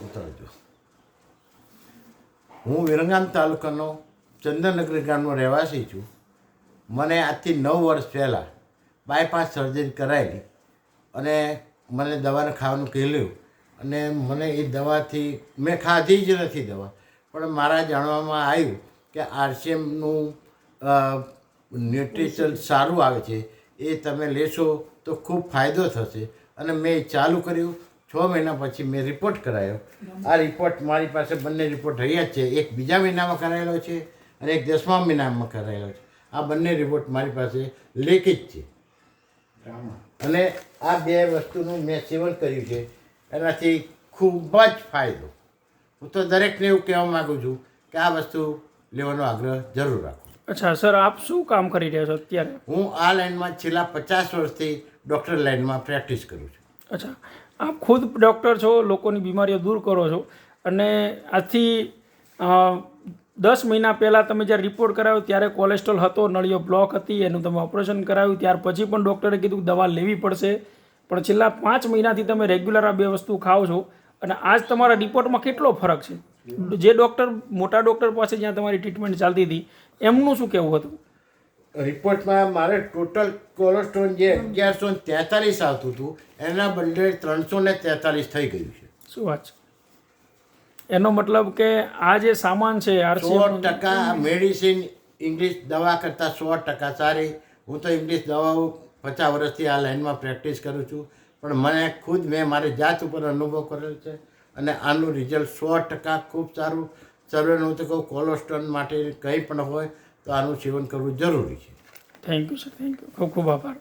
ઉતરજો. હું વિરંગામ તાલુકાનો ચંદનનગર ગામનો રહેવાસી છું. મને આજથી 9 વર્ષ પહેલાં બાયપાસ સર્જરી કરાયેલી અને મને દવાને ખાવાનું કહેલું અને મને એ દવાથી મેં ખાધી જ નથી દવા, પણ મારા જાણવામાં આવ્યું કે RCMનું ન્યુટ્રિશન સારું આવે છે, એ તમે લેશો તો ખૂબ ફાયદો થશે. અને મેં ચાલુ કર્યું. 6 મહિના પછી મેં રિપોર્ટ કરાયો. આ રિપોર્ટ મારી પાસે બંને રિપોર્ટ રહ્યા જ છે. એક બીજા મહિનામાં કરાયેલો છે અને એક 10મા મહિનામાં કરાયેલો છે. આ બંને રિપોર્ટ મારી પાસે લેખિત છે અને આ 2 વસ્તુનું મેં સેવન કર્યું છે. એનાથી ખૂબ જ ફાયદો. હું તો દરેકને એવું કહેવા માગું છું કે આ વસ્તુ લેવાનો આગ્રહ જરૂર રાખો. અચ્છા સર, આપ શું કામ કરી રહ્યા છો અત્યારે? હું આ લાઈનમાં છેલ્લા 50 વર્ષથી ડૉક્ટર લાઈનમાં પ્રેક્ટિસ કરું છું. અચ્છા, આપ ખુદ ડૉક્ટર છો, લોકોની બીમારીઓ દૂર કરો છો અને આજથી 10 મહિના પહેલાં તમે જ્યારે રિપોર્ટ કરાવ્યો ત્યારે કોલેસ્ટ્રોલ હતો, નળીઓ બ્લોક હતી, એનું તમે ઓપરેશન કરાવ્યું. ત્યાર પછી પણ ડૉક્ટરે કીધું દવા લેવી પડશે, પણ છેલ્લા 5 મહિનાથી તમે રેગ્યુલર આ 2 વસ્તુ ખાઓ છો અને આજ તમારા રિપોર્ટમાં કેટલો ફરક છે. જે ડૉક્ટર, મોટા ડૉક્ટર પાસે જ્યાં તમારી ટ્રીટમેન્ટ ચાલતી હતી, એમનું શું કહેવું હતું? રિપોર્ટમાં મારે ટોટલ કોલેસ્ટ્રોલ જે 1143 આવતું હતું એના બદલે 343 થઈ ગયું છે. શું વાત છે? એનો મતલબ કે આ જે સામાન છે 100% મેડિસિન ઇંગ્લિશ દવા કરતાં 100% સારી. હું તો ઇંગ્લિશ દવાઓ 50 વર્ષથી આ લાઈનમાં પ્રેક્ટિસ કરું છું, પણ મને ખુદ મેં મારી જાત ઉપર અનુભવ કરેલો છે અને આનું રિઝલ્ટ 100% ખૂબ સારું. સર્વેને હું તો કહું, કોલેસ્ટ્રોલ માટે કંઈ પણ હોય તો આનું સેવન કરવું જરૂરી છે. Thank you sir, thank you, ખૂબ ખૂબ આભાર.